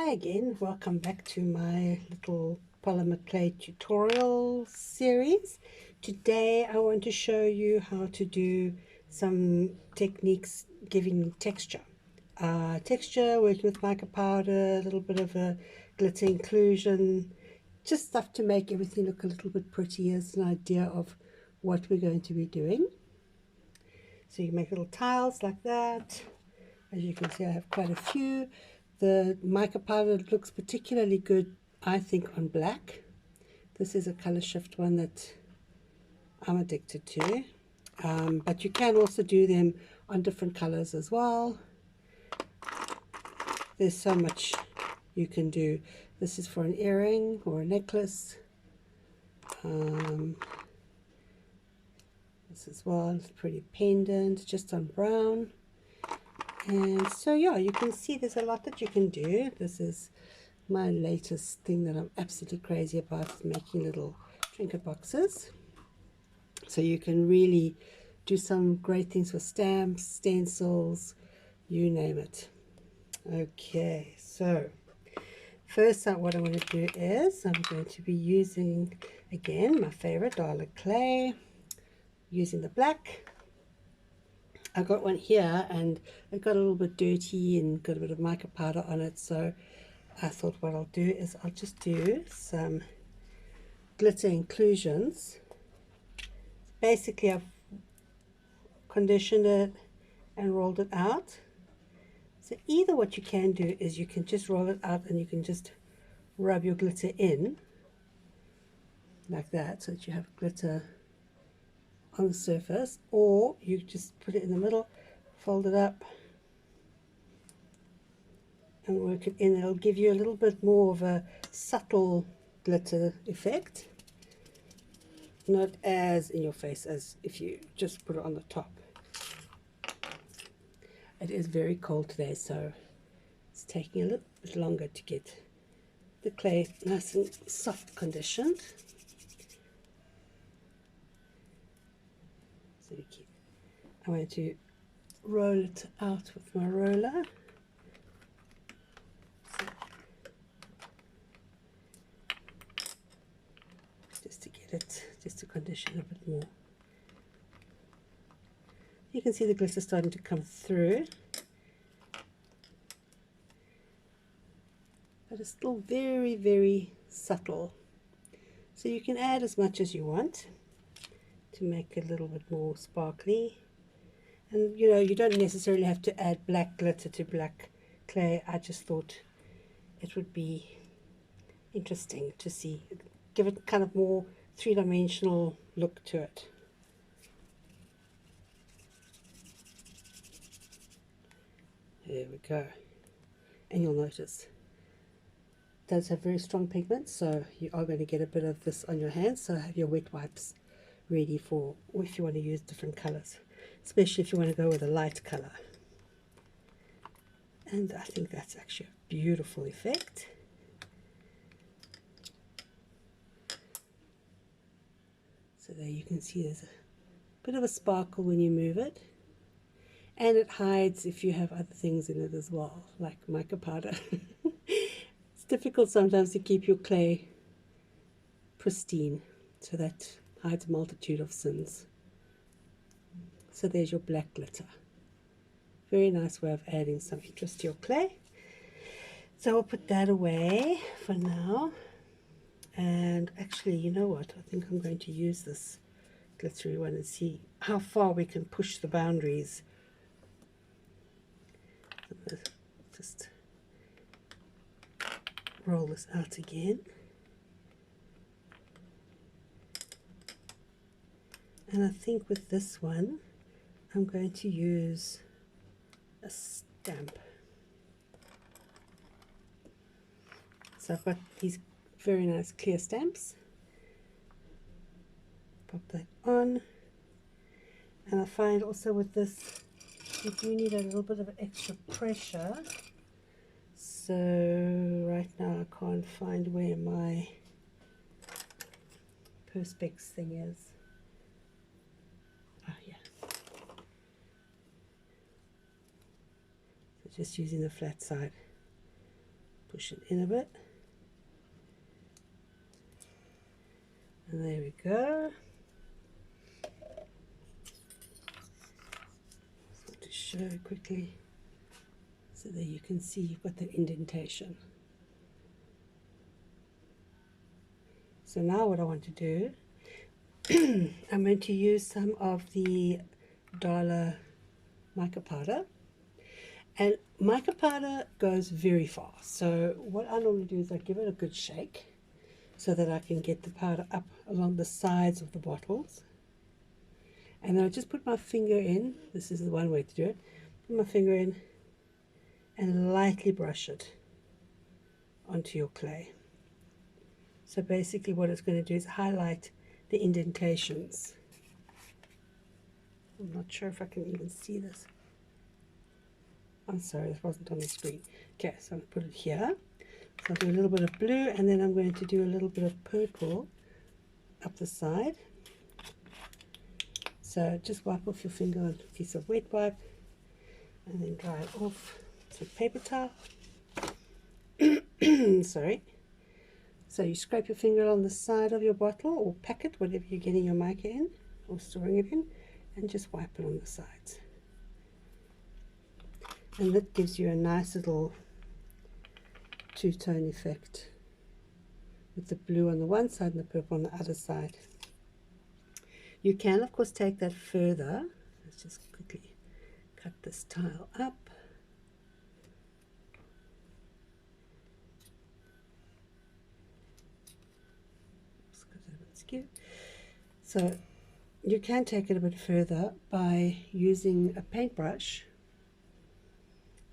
Hi again, welcome back to my little polymer clay tutorial series. Today I want to show you how to do some techniques giving texture. Texture, working with mica powder, a little bit of a glitter inclusion, just stuff to make everything look a little bit prettier as an idea of what we're going to be doing. So you make little tiles like that. As you can see, I have quite a few. The mica powder looks particularly good, I think, on black. This is a color shift one that I'm addicted to. But you can also do them on different colors as well. There's so much you can do. This is for an earring or a necklace. This as well, it's pretty pendant, just on brown. And so yeah, you can see there's a lot that you can do. This is my latest thing that I'm absolutely crazy about, is making little trinket boxes. So you can really do some great things with stamps, stencils, you name it. Okay, so first up, what I'm going to do is I'm going to be using, again, my favorite dollar clay, using the black. I got one here and it got a little bit dirty and got a bit of mica powder on it, so I thought what I'll do is I'll just do some glitter inclusions. Basically, I've conditioned it and rolled it out. So either what you can do is you can just roll it out and you can just rub your glitter in like that so that you have glitter on the surface, or you just put it in the middle, fold it up and work it in. It'll give you a little bit more of a subtle glitter effect, not as in your face as if you just put it on the top. It is very cold today, so it's taking a little bit longer to get the clay nice and soft conditioned. So I'm going to roll it out with my roller. Just to get it, just to condition a bit more. You can see the glitter starting to come through, but it's still very, very subtle. So you can add as much as you want to make it a little bit more sparkly. And you know, you don't necessarily have to add black glitter to black clay. I just thought it would be interesting to see, give it kind of more three-dimensional look to it. There we go. And you'll notice it does have very strong pigment, so you are going to get a bit of this on your hands. So have your wet wipes ready for if you want to use different colors, especially if you want to go with a light color. And I think that's actually a beautiful effect. So there you can see there's a bit of a sparkle when you move it, and it hides if you have other things in it as well, like mica powder. It's difficult sometimes to keep your clay pristine, so that hides a multitude of sins. So there's your black glitter. Very nice way of adding some interest to your clay. So I'll put that away for now. And actually, you know what? I think I'm going to use this glittery one and see how far we can push the boundaries. Just roll this out again. And I think with this one, I'm going to use a stamp. So I've got these very nice clear stamps. Pop that on. And I find also with this, you do need a little bit of extra pressure. So right now I can't find where my perspex thing is. Oh yeah. So just using the flat side, push it in a bit. And there we go. Just want to show quickly so that you can see you've got the indentation. So now what I want to do, I'm going to use some of the Dollar mica powder. And mica powder goes very fast. So what I normally do is I give it a good shake so that I can get the powder up along the sides of the bottles. And then I just put my finger in. This is the one way to do it. Put my finger in and lightly brush it onto your clay. So basically what it's going to do is highlight the indentations. I'm not sure if I can even see this. I'm sorry, this wasn't on the screen. Okay, so I'm going to put it here. So I'll do a little bit of blue, and then I'm going to do a little bit of purple up the side. So just wipe off your finger on a piece of wet wipe, and then dry it off with a paper towel. Sorry. So you scrape your finger on the side of your bottle or packet, whatever you're getting your mica in or storing it in, and just wipe it on the sides. And that gives you a nice little two-tone effect with the blue on the one side and the purple on the other side. You can of course take that further. Let's just quickly cut this tile up. So you can take it a bit further by using a paintbrush.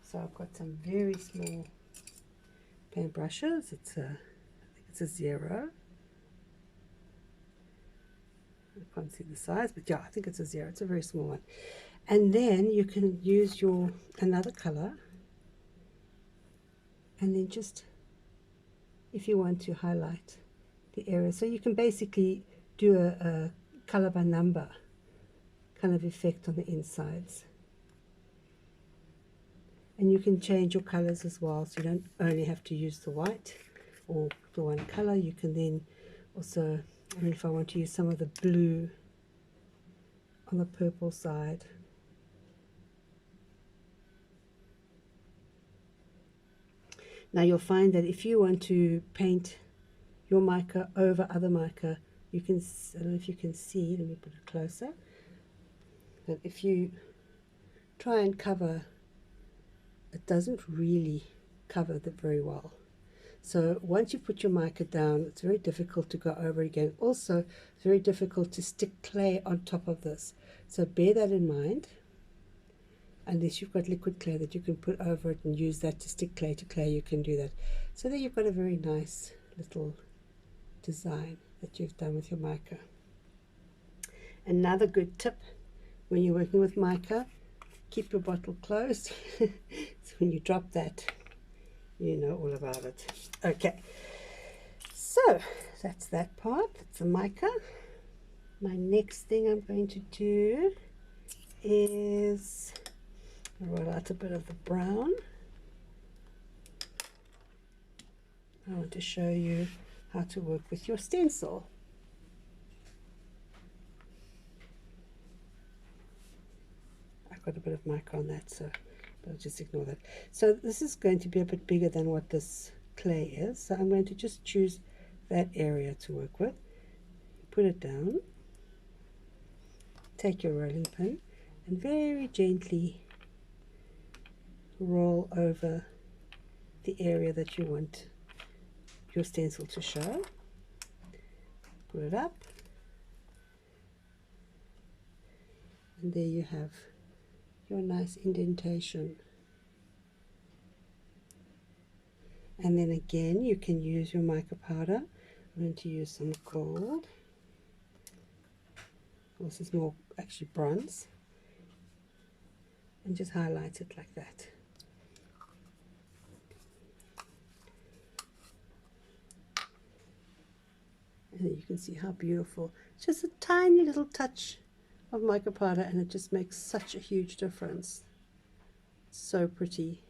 So I've got some very small paintbrushes. I think it's a 0. I can't see the size, but yeah, I think it's a 0. It's a very small one. And then you can use another color, and then just, if you want to, highlight the area. So you can basically do a color by number kind of effect on the insides. And you can change your colors as well, so you don't only have to use the white or the one color. You can then also, I mean, if I want to use some of the blue on the purple side. Now you'll find that if you want to paint your mica over other mica, you can, I don't know if you can see, let me put it closer, that if you try and cover, it doesn't really cover that very well. So once you put your mica down, it's very difficult to go over again. Also, it's very difficult to stick clay on top of this. So bear that in mind. Unless you've got liquid clay that you can put over it and use that to stick clay to clay, you can do that. So there you've got a very nice little design that you've done with your mica. Another good tip when you're working with mica, keep your bottle closed. So when you drop that, you know all about it. Okay, so that's that part. That's the mica. My next thing I'm going to do is roll out a bit of the brown. I want to show you how to work with your stencil. I've got a bit of mica on that, so I'll just ignore that. So this is going to be a bit bigger than what this clay is, so I'm going to just choose that area to work with. Put it down, take your rolling pin and very gently roll over the area that you want your stencil to show. Put it up, and there you have your nice indentation. And then again, you can use your mica powder. I'm going to use some gold. This is more actually bronze, and just highlight it like that. And you can see how beautiful. It's just a tiny little touch of mica powder, and it just makes such a huge difference. So pretty.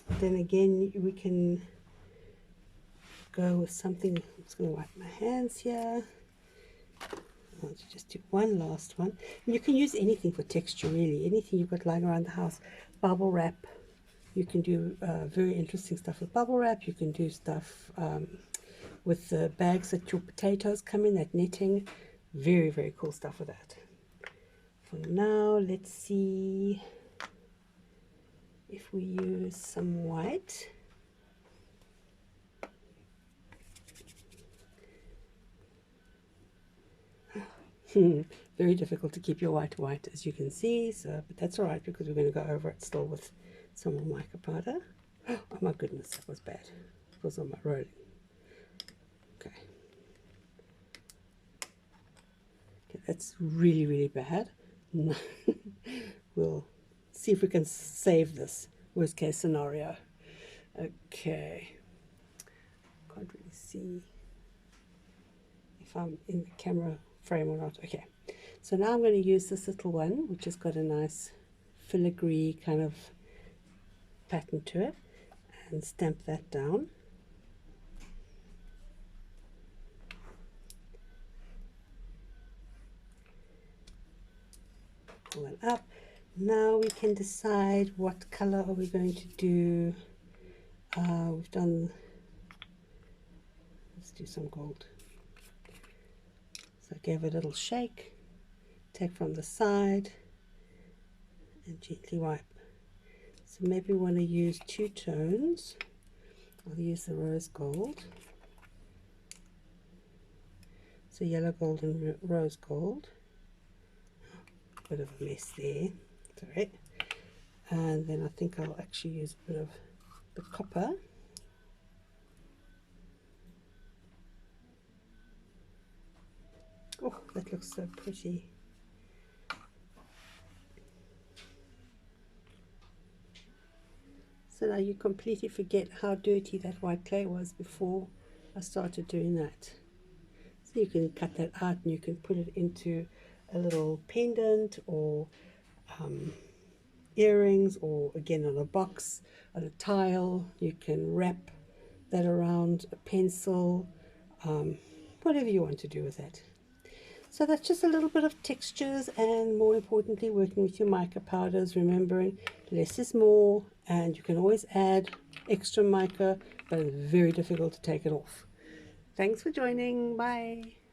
Then again, we can go with something. I'm just going to wipe my hands here. I'll just do one last one. And you can use anything for texture, really. Anything you've got lying around the house. Bubble wrap. You can do very interesting stuff with bubble wrap. You can do stuff with the bags that your potatoes come in, that netting. Very, very cool stuff with that. For now, let's see if we use some white. Very difficult to keep your white, as you can see, so, but that's all right because we're going to go over it still with some more mica powder. Oh my goodness, that was bad. It was on my rolling. Okay, that's really, really bad. We'll see if we can save this worst case scenario. Okay, can't really see if I'm in the camera frame or not. Okay, so now I'm going to use this little one, which has got a nice filigree kind of pattern to it, and stamp that down. Pull that up. Now we can decide what color are we going to do. We've done, let's do some gold. So I gave it a little shake, take from the side and gently wipe. So maybe we want to use two tones. I'll use the rose gold. So yellow gold and rose gold. Bit of a mess there, sorry. And then I think I'll actually use a bit of the copper. Oh, that looks so pretty. So now you completely forget how dirty that white clay was before I started doing that. So you can cut that out and you can put it into a little pendant or earrings, or again on a box, on a tile. You can wrap that around a pencil, whatever you want to do with that. So that's just a little bit of textures, and more importantly working with your mica powders, remembering less is more, and you can always add extra mica, but it's very difficult to take it off. Thanks for joining. Bye.